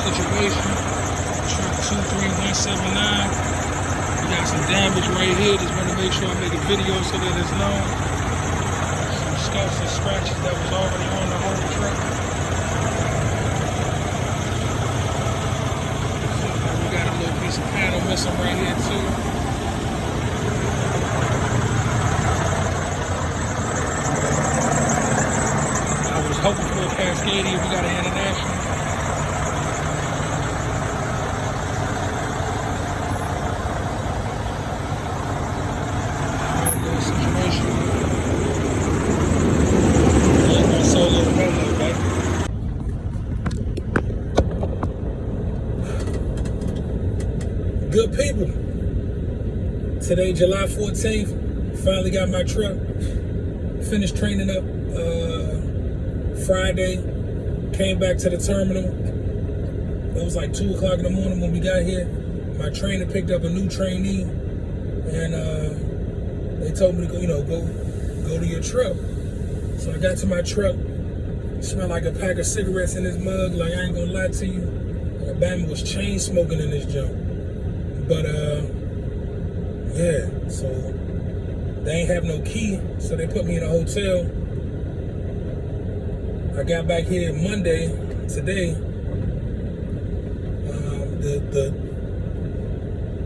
situation. Truck 23179. We got some damage right here. Just want to make sure I make a video so that it's known. Some scuffs and scratches that was already on the whole truck. So we got a little piece of panel missing right here too. Hoping for a Cascadia. We got an International. Situation. Yeah, my solo Rolo, baby. Good people. Today, July 14th, finally got my truck. Finished training up Friday, came back to the terminal. It was like 2 o'clock in the morning when we got here. My trainer picked up a new trainee, and they told me to go to your truck. So I got to my truck. It smelled like a pack of cigarettes in this mug. Like, I ain't gonna lie to you, Alabama was chain smoking in this junk. But yeah, so they ain't have no key, so they put me in a hotel. I got back here Monday, today.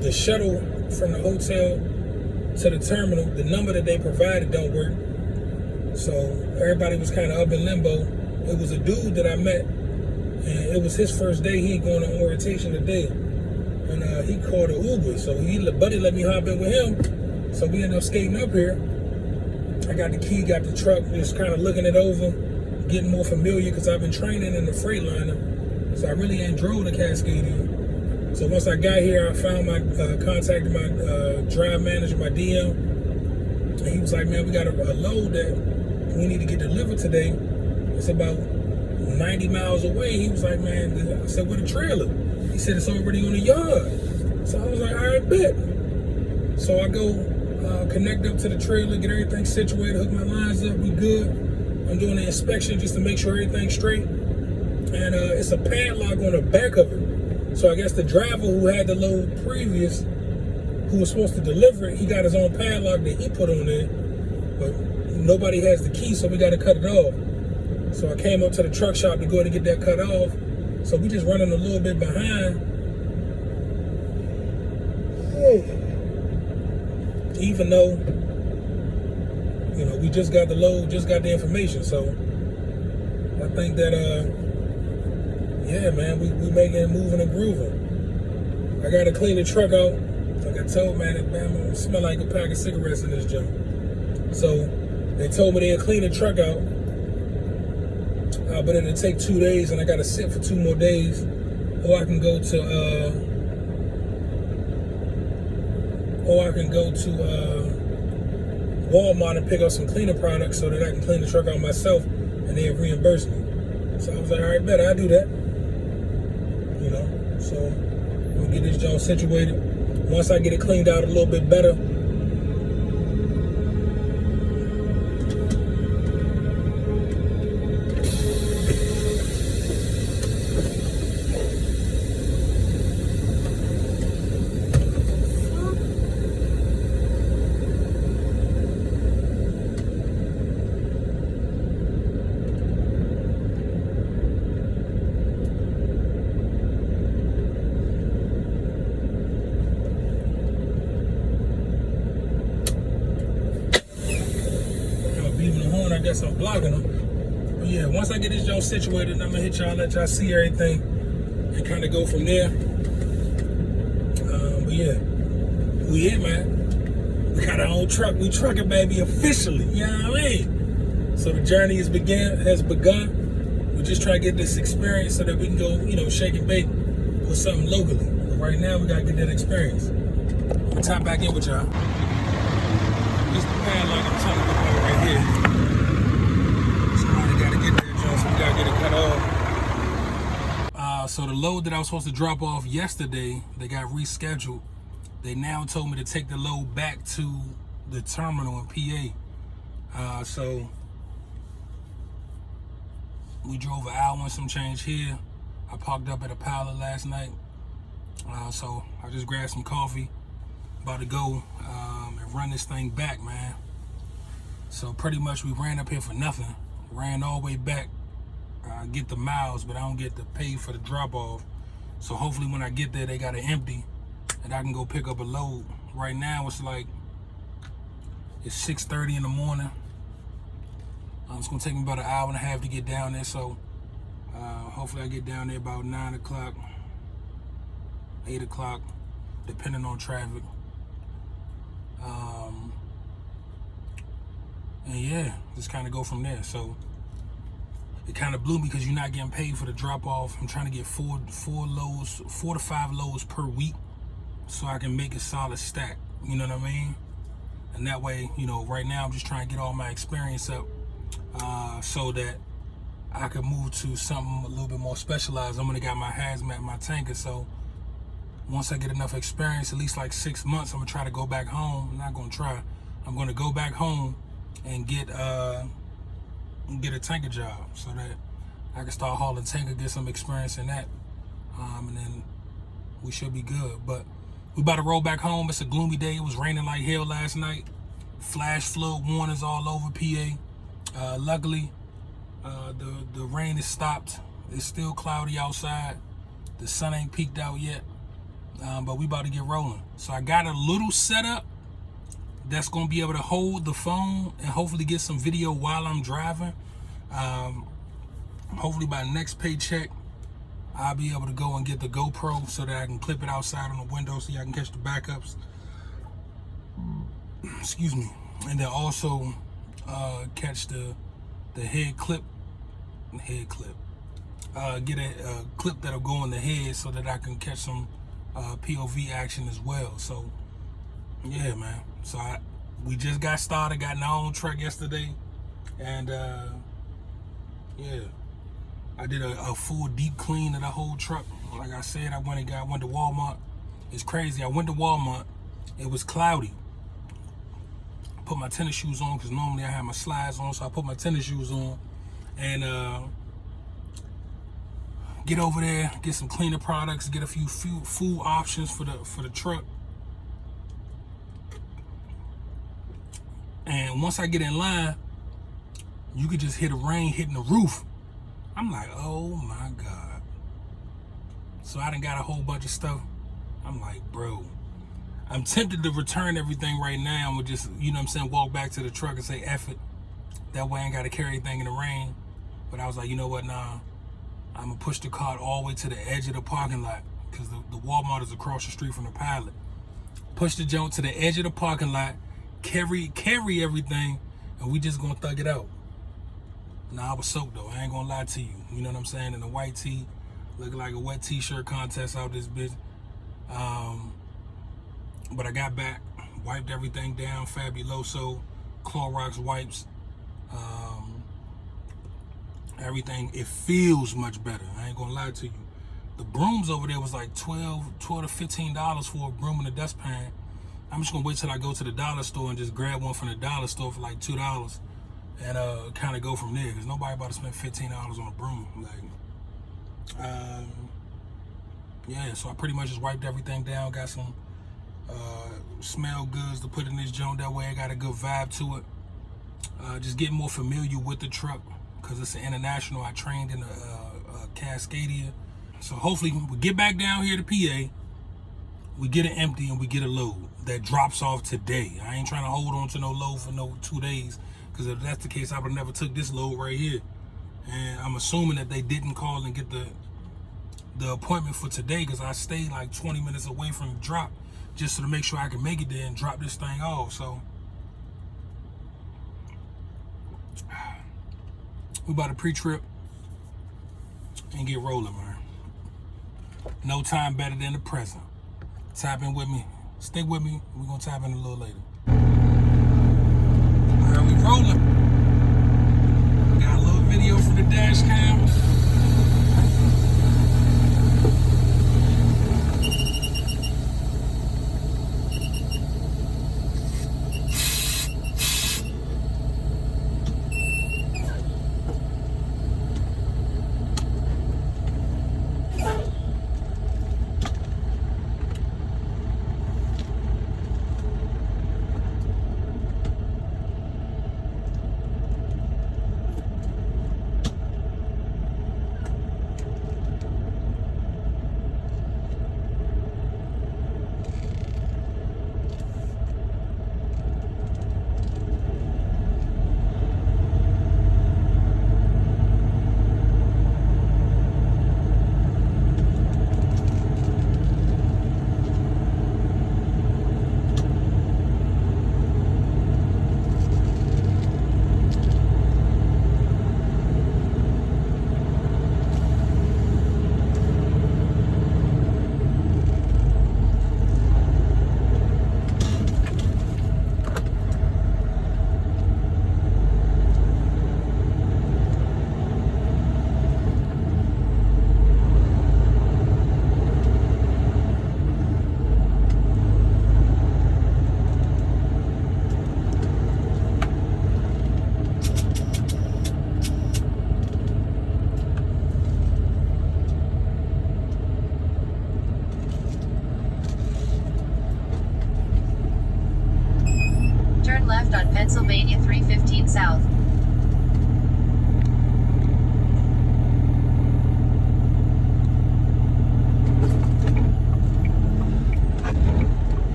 The shuttle from the hotel to the terminal, the number that they provided don't work. So everybody was kind of up in limbo. It was a dude that I met, and it was his first day. He ain't going on orientation today. And he called an Uber, so buddy let me hop in with him. So we ended up skating up here. I got the key, got the truck, just kind of looking it over, getting more familiar because I've been training in the Freightliner, so I really ain't drove the Cascadia. So once I got here, I found contacted my drive manager, my DM, and he was like, man, we got a load that we need to get delivered today. It's about 90 miles away. He was like, man, I said, where the trailer? He said, it's already on the yard. So I was like, all right, bet. So I go connect up to the trailer, get everything situated, hook my lines up, we good. I'm doing the inspection just to make sure everything's straight. And it's a padlock on the back of it. So I guess the driver who had the load previous, who was supposed to deliver it, he got his own padlock that he put on there. But nobody has the key, so we got to cut it off. So I came up to the truck shop to go ahead and get that cut off. So we just running a little bit behind. Even though, we just got the load, just got the information. So I think that, yeah, man, we making it moving and grooving. I got to clean the truck out. Like I told, man, it smell like a pack of cigarettes in this junk. So they told me they'd clean the truck out, but it'll take 2 days, and I got to sit for 2 more days, or I can go to Walmart and pick up some cleaner products so that I can clean the truck out myself, and they'll reimburse me. So I was like, all right, bet, I'll do that. So we'll get this joint situated. Once I get it cleaned out a little bit better, I guess I'm blocking them. But yeah, once I get this joint situated, I'm gonna hit y'all, let y'all see everything, and kind of go from there. But yeah, we here, man. We got our own truck. We trucking, baby, officially. You know what I mean? So the journey has begun. We're just trying to get this experience so that we can go, shake and bake with something locally. But right now, we gotta get that experience. We'll tap back in with y'all. This the padlock I'm telling you about right here. Gotta get it cut off. So the load that I was supposed to drop off yesterday, they got rescheduled. They now told me to take the load back to the terminal in PA. So we drove an hour and some change here. I parked up at a Pilot last night, so I just grabbed some coffee. About to go and run this thing back, man. So pretty much we ran up here for nothing. Ran all the way back. Get the miles, but I don't get to pay for the drop off. So hopefully when I get there, they got it empty and I can go pick up a load. Right now it's 6:30 in the morning. It's gonna take me about an hour and a half to get down there. So hopefully I get down there about 9 o'clock, 8 o'clock, depending on traffic. And yeah, just kind of go from there. So it kind of blew me because you're not getting paid for the drop off. I'm trying to get 4 to 5 loads per week so I can make a solid stack. You know what I mean? And that way, you know, right now I'm just trying to get all my experience up so that I can move to something a little bit more specialized. I'm gonna got my hazmat, my tanker. So once I get enough experience, at least like 6 months, I'm gonna try to go back home. I'm not gonna try. I'm gonna go back home and get a tanker job so that I can start hauling tanker, get some experience in that, and then we should be good. But we about to roll back home. It's a gloomy day. It was raining like hell last night. Flash flood warnings all over PA. Luckily, the rain is stopped. It's still cloudy outside. The sun ain't peaked out yet, but we about to get rolling. So I got a little setup that's gonna be able to hold the phone and hopefully get some video while I'm driving. Hopefully by the next paycheck, I'll be able to go and get the GoPro so that I can clip it outside on the window so y'all can catch the backups. Excuse me. And then also catch the head clip. Get a clip that'll go in the head so that I can catch some POV action as well. So yeah, man. So we just got started, got in our own truck yesterday, and yeah, I did a full deep clean of the whole truck. Like I said, I went to Walmart. It's crazy. I went to Walmart. It was cloudy. I put my tennis shoes on because normally I have my slides on, so I put my tennis shoes on and get over there, get some cleaner products, get a few food options for the truck. And once I get in line, you could just hear the rain hitting the roof. I'm like, oh my God. So I done got a whole bunch of stuff. I'm like, bro, I'm tempted to return everything right now and just, you know what I'm saying, walk back to the truck and say, F it. That way I ain't got to carry anything in the rain. But I was like, you know what, nah. I'm going to push the cart all the way to the edge of the parking lot because the Walmart is across the street from the Pilot. Push the junk to the edge of the parking lot, carry everything, and we just gonna thug it out. Nah, I was soaked though. I ain't gonna lie to you. You know what I'm saying? In a white tee, looking like a wet t-shirt contest out this bitch. But I got back, wiped everything down, Fabuloso, Clorox wipes, everything. It feels much better. I ain't gonna lie to you. The brooms over there was like $12 to $15 for a broom and a dustpan. I'm just gonna wait till I go to the dollar store and just grab one from the dollar store for like $2 and kind of go from there. Cause nobody about to spend $15 on a broom. Like, yeah. So I pretty much just wiped everything down. Got some smell goods to put in this joint. That way I got a good vibe to it. Just getting more familiar with the truck because it's an international. I trained in a Cascadia. So hopefully we get back down here to PA. We get it empty and we get a load that drops off today. I ain't trying to hold on to no load for no 2 days because if that's the case, I would never took this load right here. And I'm assuming that they didn't call and get the appointment for today because I stayed like 20 minutes away from the drop just to make sure I can make it there and drop this thing off. So we about to pre-trip and get rolling, man. No time better than the present. Tap in with me. Stick with me. We're going to tap in a little later. All right, we rolling. Got a little video from the dash cam.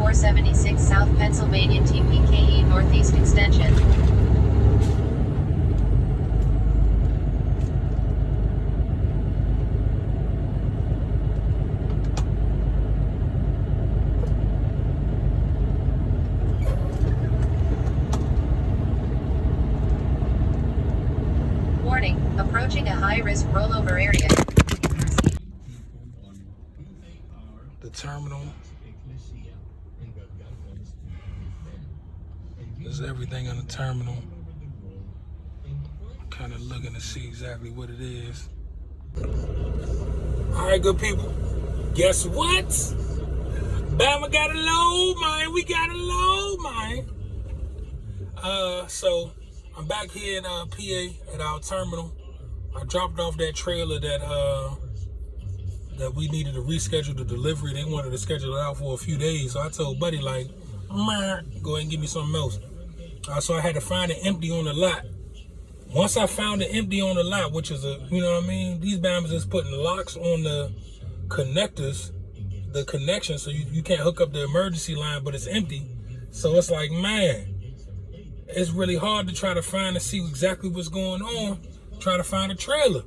476 South Pennsylvania TPKE Northeast Extension. Warning, approaching a high-risk rollover area. The terminal. There's everything on the terminal. Kind of looking to see exactly what it is. All right, good people. Guess what? Bama got a load, man. We got a load, man. So I'm back here in PA at our terminal. I dropped off that trailer that we needed to reschedule the delivery. They wanted to schedule it out for a few days. So I told Buddy, like, go ahead and give me something else. So I had to find it empty on the lot. Once I found it empty on the lot, which is you know what I mean? These Bamas is putting locks on the connectors, the connection, so you can't hook up the emergency line, but it's empty. So it's like, man, it's really hard to try to find and see exactly what's going on, try to find a trailer.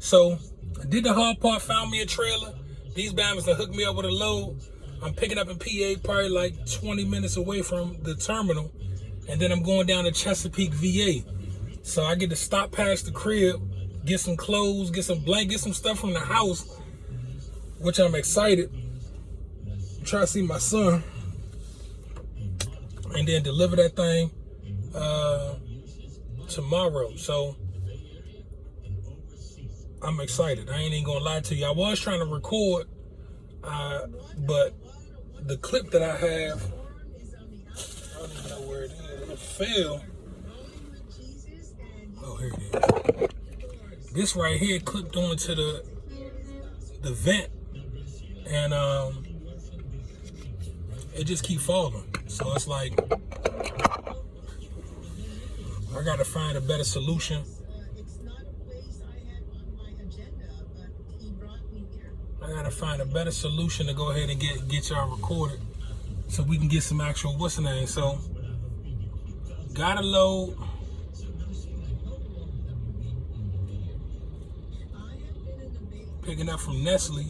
So I did the hard part, found me a trailer. These Bamas that hooked me up with a load. I'm picking up in PA, probably like 20 minutes away from the terminal. And then I'm going down to Chesapeake, VA. So I get to stop past the crib, get some clothes, get some blankets, get some stuff from the house, which I'm excited. Try to see my son. And then deliver that thing tomorrow. So I'm excited. I ain't even gonna lie to you. I was trying to record, but the clip that I have, I don't even know where it is. It fell. Oh, here it is. This right here clipped onto the vent, and it just keep falling. So it's like I gotta find a better solution. I gotta find a better solution to go ahead and get y'all recorded so we can get some actual what's the name. So got a load. Picking up from Nestle,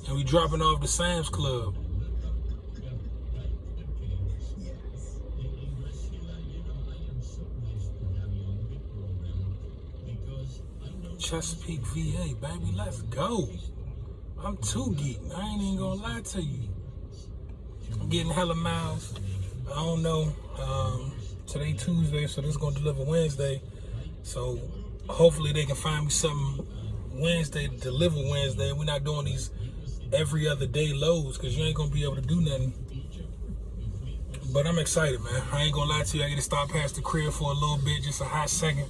and we dropping off to Sam's Club. Chesapeake, VA, baby, let's go. I'm too geek. I ain't even gonna lie to you. I'm getting hella miles. I don't know. Today Tuesday, so this is gonna deliver Wednesday. So hopefully they can find me something Wednesday to deliver Wednesday. We're not doing these every other day loads because you ain't gonna be able to do nothing. But I'm excited, man. I ain't gonna lie to you. I get to stop past the crib for a little bit, just a hot second,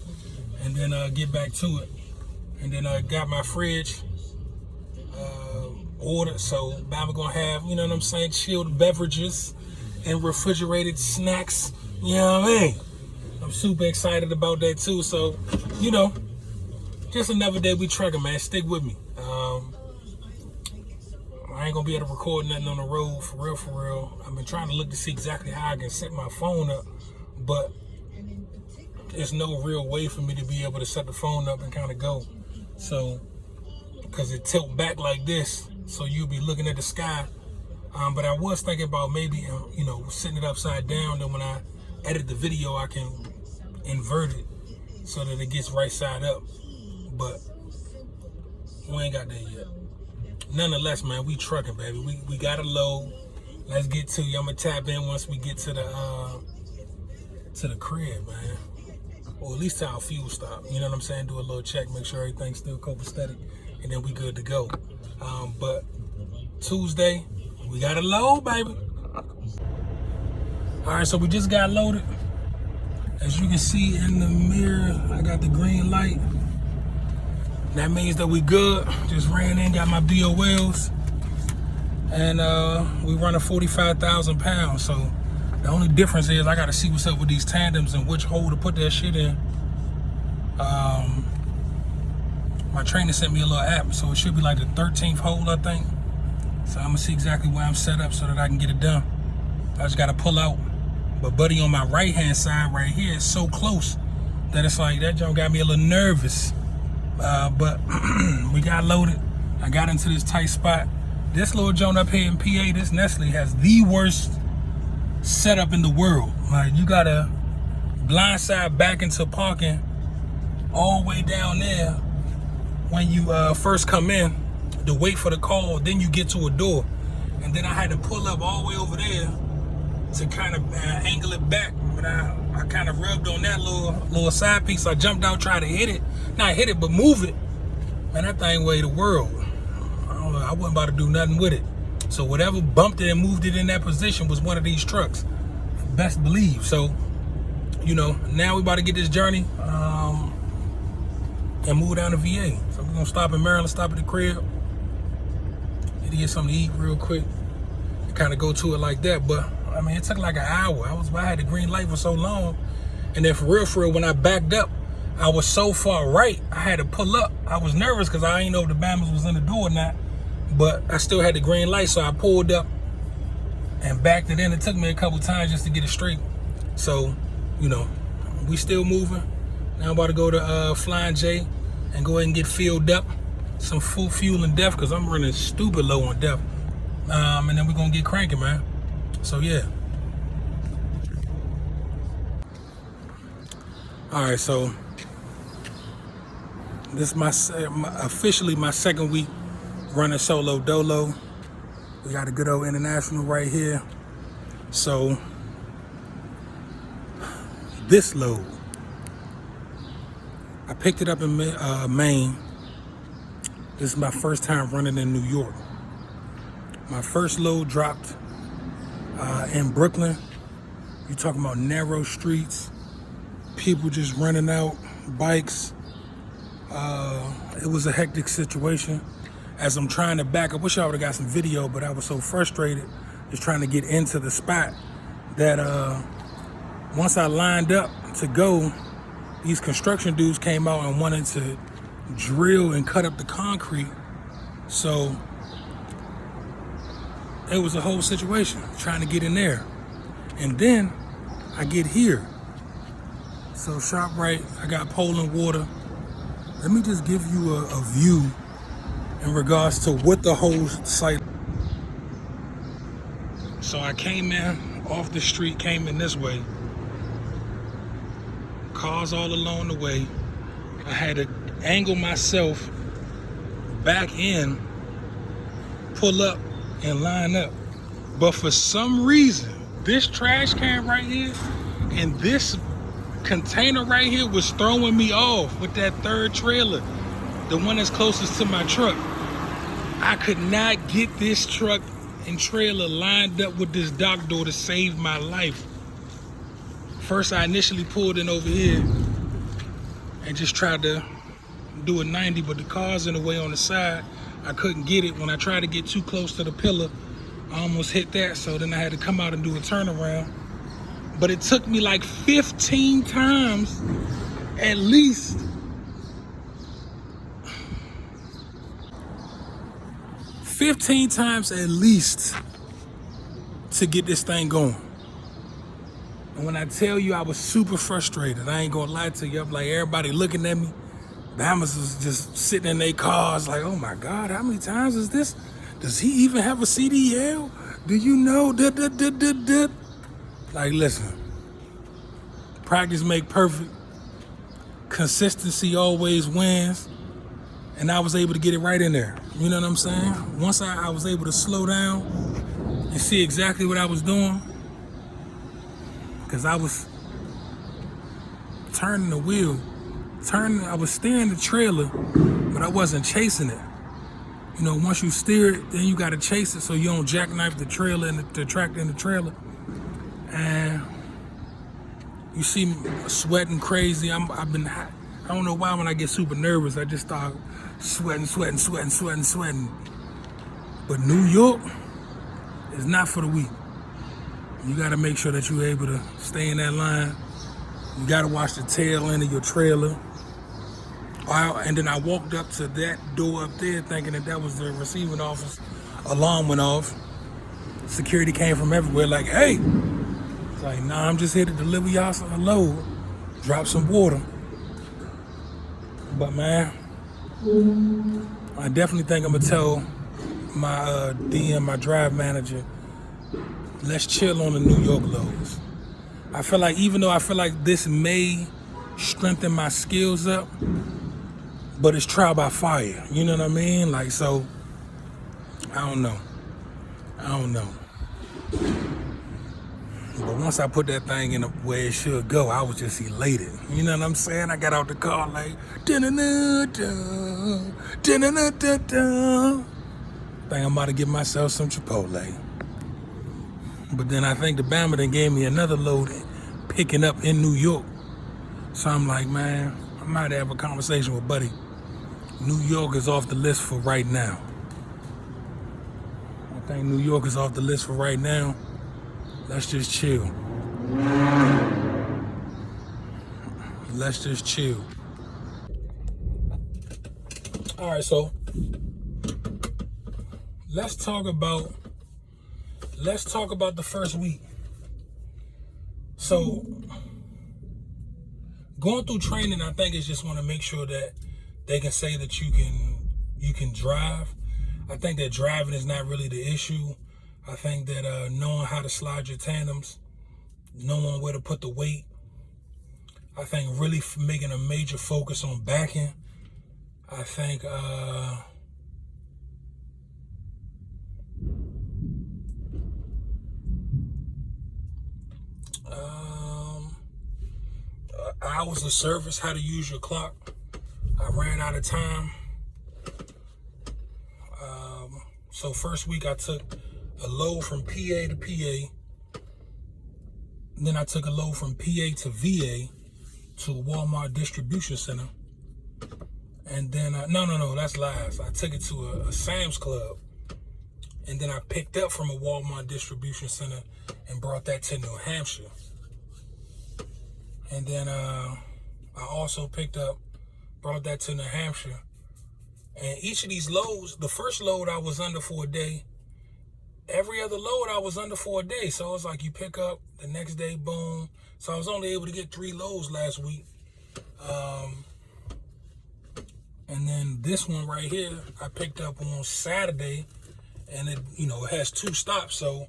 and then get back to it. And then I got my fridge ordered, so Bama gonna have, you know what I'm saying, chilled beverages and refrigerated snacks. You know what I mean? I'm super excited about that too. So, you know, just another day we trucking, man. Stick with me. I ain't gonna be able to record nothing on the road for real. I've been trying to look to see exactly how I can set my phone up, but there's no real way for me to be able to set the phone up and kind of go. So, because it tilt back like this, so you'll be looking at the sky. But I was thinking about maybe, you know, sitting it upside down. Then when I edit the video, I can invert it so that it gets right side up. But we ain't got that yet. Nonetheless, man, we trucking, baby. We got a load. Let's get to you. I'm gonna tap in once we get to the crib, man. Or at least to our fuel stop. You know what I'm saying? Do a little check, make sure everything's still copacetic, and then we good to go. But Tuesday, we got a load, baby. All right, so we just got loaded. As you can see in the mirror, I got the green light. That means that we good. Just ran in, got my BOLs, and we running 45,000 pounds. So the only difference is I got to see what's up with these tandems and which hole to put that shit in. My trainer sent me a little app, so it should be like the 13th hole, I think. So I'm gonna see exactly where I'm set up so that I can get it done. I just gotta pull out. But buddy on my right hand side right here is so close that it's like that joint got me a little nervous. But we got loaded. I got into this tight spot. This little joint up here in PA, this Nestle has the worst setup in the world. Like, you gotta blindside back into parking all the way down there when you first come in to wait for the call. Then you get to a door, and then I had to pull up all the way over there to kind of angle it back. But I kind of rubbed on that little side piece. I jumped out, tried to hit it. Not hit it, but move it. Man, that thing weighed the world. I wasn't about to do nothing with it. So whatever bumped it and moved it in that position was one of these trucks. Best believe. So, you know, now we about to get this journey and move down to VA. So we're gonna stop in Maryland, stop at the crib. Need to get something to eat real quick. Kind of go to it like that. But I mean, it took like an hour. I had the green light for so long. And then for real, when I backed up, I was so far right, I had to pull up. I was nervous because I didn't know if the Bammers was in the door or not. But I still had the green light, so I pulled up and backed it in. It took me a couple times just to get it straight. So, you know, we still moving. Now I'm about to go to Flying J and go ahead and get filled up. Some full fuel and def because I'm running stupid low on def. And then we're going to get cranking, man. So, yeah. All right, so this is officially my second week running solo dolo. We got a good old international right here. So this load, I picked it up in Maine. This is my first time running in New York. My first load dropped in Brooklyn. You talking about narrow streets, people just running out, bikes. It was a hectic situation. As I'm trying to back, I wish I would have got some video, but I was so frustrated just trying to get into the spot that once I lined up to go, these construction dudes came out and wanted to drill and cut up the concrete. So it was a whole situation trying to get in there. And then I get here. So ShopRite, I got Poland water. Let me just give you a view in regards to what the whole site. So I came in off the street, came in this way. Cars all along the way. I had to angle myself back in, pull up and line up. But for some reason, this trash can right here and this container right here was throwing me off with that third trailer, the one that's closest to my truck. I could not get this truck and trailer lined up with this dock door to save my life. First, I initially pulled in over here and just tried to do a 90, but the car's in the way on the side. I couldn't get it. When I tried to get too close to the pillar, I almost hit that, so then I had to come out and do a turnaround. But it took me like 15 times at least. 15 times at least to get this thing going. And when I tell you I was super frustrated, I ain't gonna lie to you. I'm like, everybody looking at me. Bammers was just sitting in their cars like, oh my God, how many times is this? Does he even have a CDL? Do you know? Like, listen, practice make perfect. Consistency always wins. And I was able to get it right in there. You know what I'm saying? Once I was able to slow down and see exactly what I was doing, because I was turning the wheel, I was steering the trailer, but I wasn't chasing it. You know, once you steer it, then you got to chase it so you don't jackknife the trailer and the tractor in the trailer. And you see me sweating crazy. I don't know why when I get super nervous, I just start sweating. But New York is not for the weak. You got to make sure that you're able to stay in that line. You got to watch the tail end of your trailer. And then I walked up to that door up there thinking that was the receiving office. Alarm went off. security came from everywhere like, hey. It's like, nah, I'm just here to deliver y'all some load, drop some water. But man, I definitely think I'm gonna tell my DM, my drive manager, let's chill on the New York loads. I feel like, even though I feel like this may strengthen my skills up, but it's trial by fire. You know what I mean? Like, so, I don't know. But once I put that thing in where it should go, I was just elated. You know what I'm saying? I got out the car like, da-na-na-da, da-na-na-da-da. Think I'm about to give myself some Chipotle. But then I think the Bama then gave me another load picking up in New York. So I'm like, man, I might have a conversation with Buddy. New York is off the list for right now. I think New York is off the list for right now. Let's just chill. Let's just chill. All right, so let's talk about the first week. So going through training, I think is just want to make sure that they can say that you can drive. I think that driving is not really the issue. I think that knowing how to slide your tandems, knowing where to put the weight, I think really making a major focus on backing. I think hours of service, how to use your clock. I ran out of time. So first week I took a load from PA to PA. Then I took a load from PA to VA to a Walmart distribution center. And then, no, that's lies. I took it to a Sam's Club. And then I picked up from a Walmart distribution center and brought that to New Hampshire. And then I also brought that to New Hampshire. And each of these loads, the first load I was under for a day. Every other load I was under for a day. So it's like you pick up, the next day, boom. So I was only able to get 3 loads last week. And then this one right here, I picked up on Saturday. And it has 2 stops. So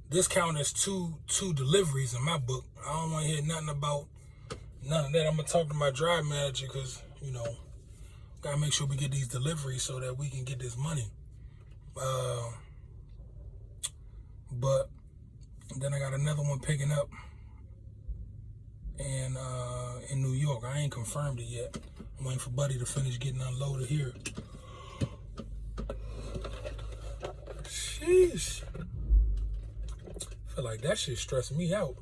this count as two deliveries in my book. I don't want to hear nothing about none of that. I'm going to talk to my drive manager because, got to make sure we get these deliveries so that we can get this money. But then I got another one picking up in New York. I ain't confirmed it yet. I'm waiting for Buddy to finish getting unloaded here. Sheesh. I feel like that shit stressed me out.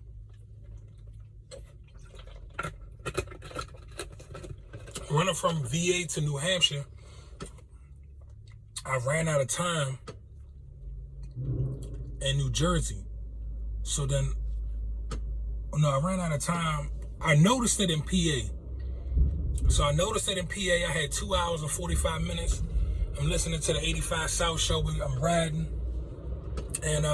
Running from VA to New Hampshire, I ran out of time in New Jersey. So then, I ran out of time. I noticed it in PA. So I noticed it in PA. I had 2 hours and 45 minutes. I'm listening to the 85 South show. I'm riding. And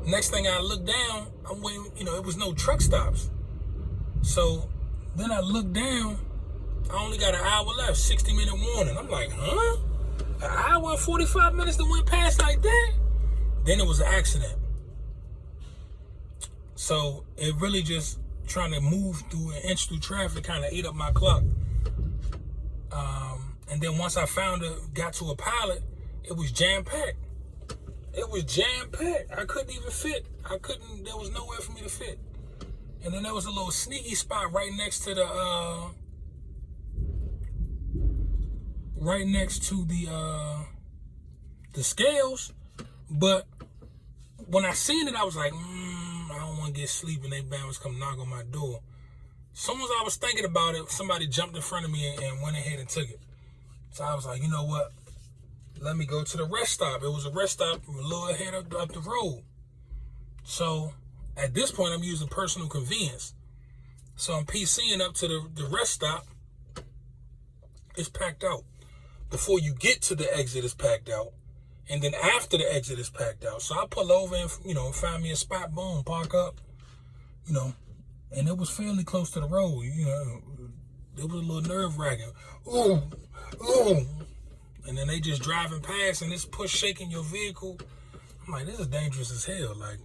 next thing I look down, I'm waiting, it was no truck stops. So then I look down, I only got an hour left, 60-minute warning. I'm like, huh? An hour and 45 minutes that went past like that? Then it was an accident. So it really just trying to move through and inch through traffic kind of ate up my clock. And then once I got to a pilot, it was jam-packed. It was jam-packed. I couldn't even fit. There was nowhere for me to fit. And then there was a little sneaky spot right next to the scales. But when I seen it, I was like, I don't want to get sleep and they Bama's come knock on my door. As soon as I was thinking about it, somebody jumped in front of me and went ahead and took it. So I was like, you know what? Let me go to the rest stop. It was a rest stop a little ahead up the road. So at this point, I'm using personal convenience. So I'm PCing up to the rest stop. It's packed out. Before you get to the exit, it's packed out. And then after the exit is packed out. So I pull over and, find me a spot, boom, park up, and it was fairly close to the road, It was a little nerve-wracking. Ooh. And then they just driving past and it's push shaking your vehicle. I'm like, this is dangerous as hell. Like,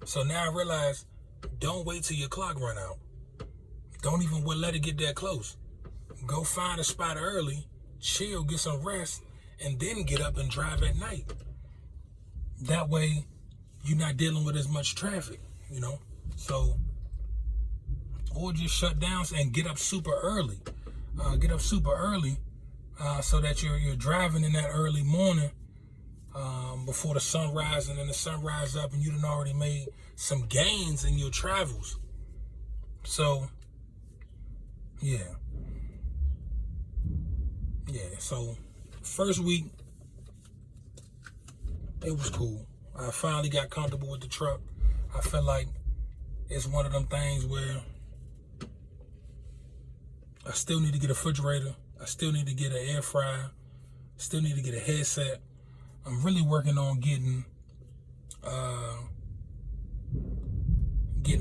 so now I realize, don't wait till your clock run out. Don't even let it get that close. Go find a spot early, chill, get some rest, and then get up and drive at night. That way, you're not dealing with as much traffic, So, or just shut down and get up super early. So that you're driving in that early morning before the sun rises, and then the sun rises up and you done already made some gains in your travels. So, yeah. So first week, it was cool. I finally got comfortable with the truck. I feel like it's one of them things where I still need to get a refrigerator. I still need to get an air fryer. Still need to get a headset. I'm really working on getting a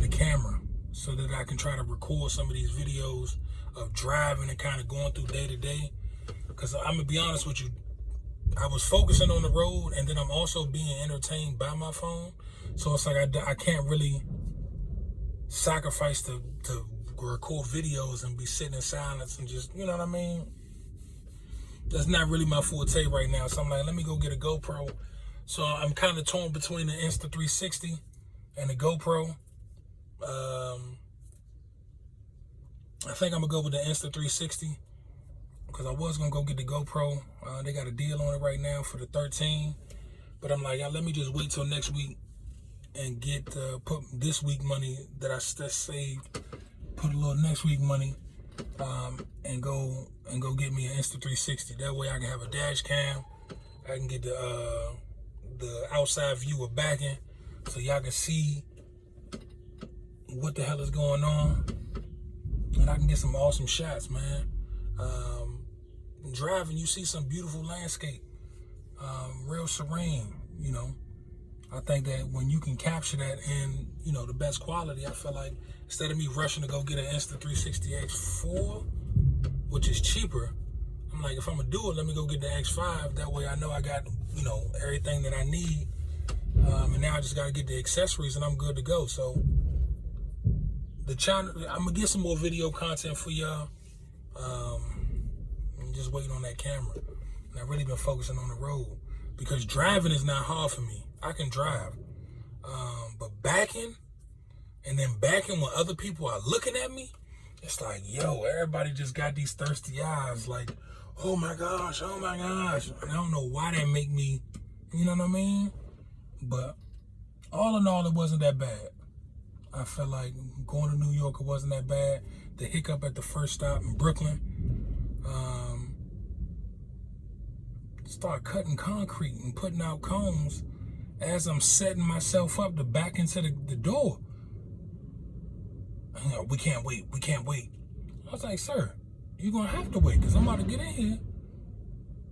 camera so that I can try to record some of these videos of driving and kind of going through day to day. Because I'm going to be honest with you, I was focusing on the road and then I'm also being entertained by my phone. So it's like I can't really sacrifice to record videos and be sitting in silence and just, you know what I mean? That's not really my forte right now. So I'm like, let me go get a GoPro. So I'm kind of torn between the Insta360 and the GoPro. I think I'm going to go with the Insta360 because I was going to go get the GoPro. They got a deal on it right now for the 13. But I'm like, let me just wait till next week and put this week money that I saved, put a little next week money, and go get me an Insta360. That way I can have a dash cam. I can get the outside view of backing so y'all can see what the hell is going on. And I can get some awesome shots, man. Driving, you see some beautiful landscape, real serene, I think that when you can capture that in, the best quality, I feel like instead of me rushing to go get an Insta360 X4, which is cheaper, I'm like, if I'm gonna do it, let me go get the X5. That way I know I got, everything that I need. And now I just gotta get the accessories and I'm good to go. So the channel, I'm gonna get some more video content for y'all. I'm just waiting on that camera. And I've really been focusing on the road because driving is not hard for me. I can drive. But backing when other people are looking at me, it's like, yo, everybody just got these thirsty eyes. Like, oh my gosh. And I don't know why that make me, you know what I mean? But all in all, it wasn't that bad. I felt like going to New York, it wasn't that bad. The hiccup at the first stop in Brooklyn, start cutting concrete and putting out cones as I'm setting myself up to back into the door. We can't wait. I was like, sir, you're going to have to wait because I'm about to get in here.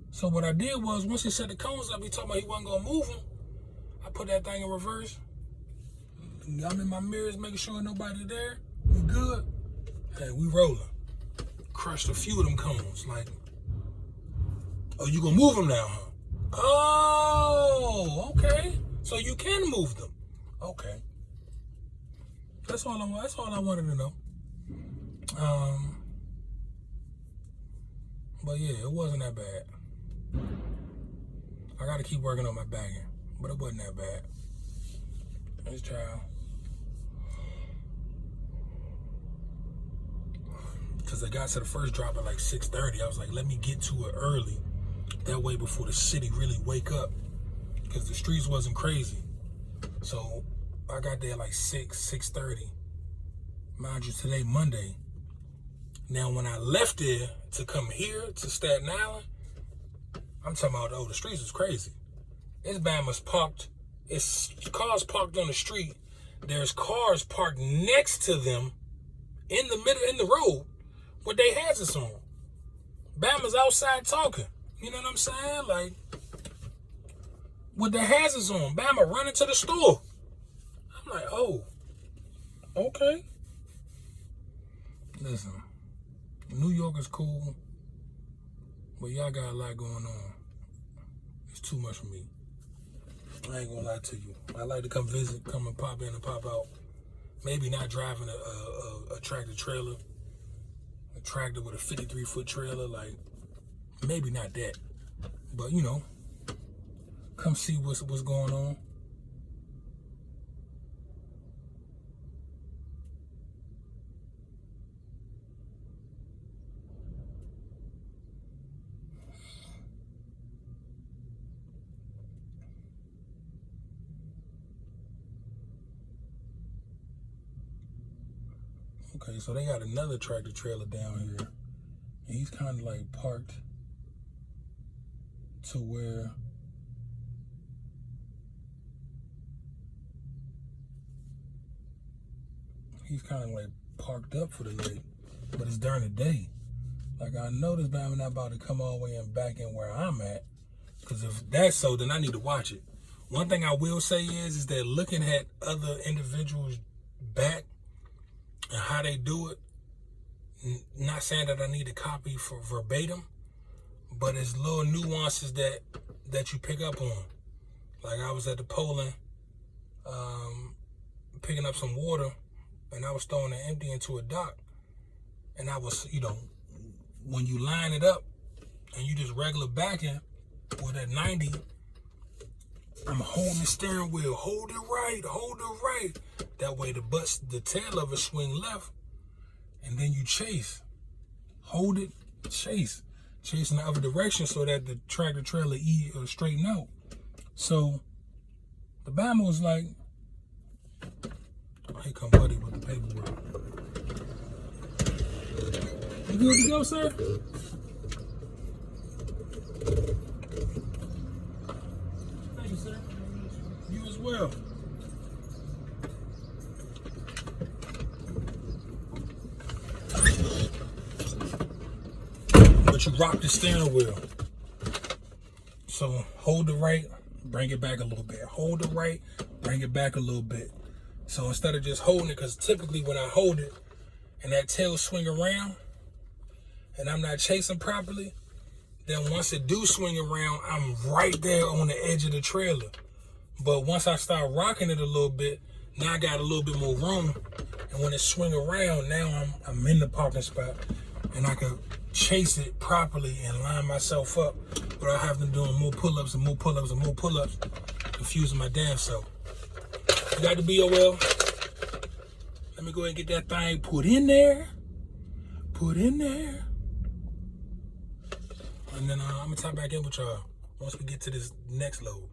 So what I did was, once he set the cones up, he told me he wasn't going to move them. I put that thing in reverse. I'm in my mirrors making sure nobody there. We good. Hey, we rolling. Crushed a few of them cones. Like, oh, you gonna move them now, huh? Oh, okay. So you can move them. Okay. That's all I wanted to know. But yeah, it wasn't that bad. I gotta keep working on my bagging, but it wasn't that bad. Let's try. Because I got to the first drop at like 6:30. I was like, let me get to it early. That way before the city really wake up. Because the streets wasn't crazy. So I got there like 6:30. Mind you, today, Monday. Now, when I left there to come here to Staten Island, I'm talking about, the streets is crazy. It's Bama's parked. It's cars parked on the street. There's cars parked next to them in the middle, in the road, with their hazards on. Bama's outside talking. You know what I'm saying? Like, with the hazards on. Bama running to the store. I'm like, oh, okay. Listen, New York is cool, but y'all got a lot going on. It's too much for me. I ain't gonna lie to you. I like to come visit, come and pop in and pop out. Maybe not driving a tractor trailer, a tractor with a 53-foot trailer, like maybe not that. But you know, come see what's going on. Okay, so they got another tractor trailer down here. And he's kind of like parked to where he's kind of like parked up for the night, but it's during the day. Like, I know this Bama not about to come all the way and back in where I'm at, because if that's so, then I need to watch it. One thing I will say is that looking at other individuals' back and how they do it, not saying that I need to copy for verbatim, but it's little nuances that you pick up on. Like, I was at the Poland picking up some water, and I was throwing it empty into a dock, and I was, you know, when you line it up and you just regular backing with at 90, I'm holding the steering wheel, hold it right. That way the tail of it swing left, and then you chase. Hold it, chase in the other direction so that the tractor trailer straighten out. So the Bama was like, here come buddy with the paperwork. You good to go, sir? Thank you, sir. You as well. But you rock the steering wheel. So hold it right, bring it back a little bit. Hold it right, bring it back a little bit. So instead of just holding it, because typically when I hold it and that tail swing around and I'm not chasing properly, then once it do swing around, I'm right there on the edge of the trailer. But once I start rocking it a little bit, now I got a little bit more room. And when it swing around, now I'm in the parking spot and I can chase it properly and line myself up without having to do more pull-ups and more pull-ups and more pull-ups, confusing my damn self. You got the BOL. Let me go ahead and get that thing put in there. And then I'm gonna tie back in with y'all once we get to this next load.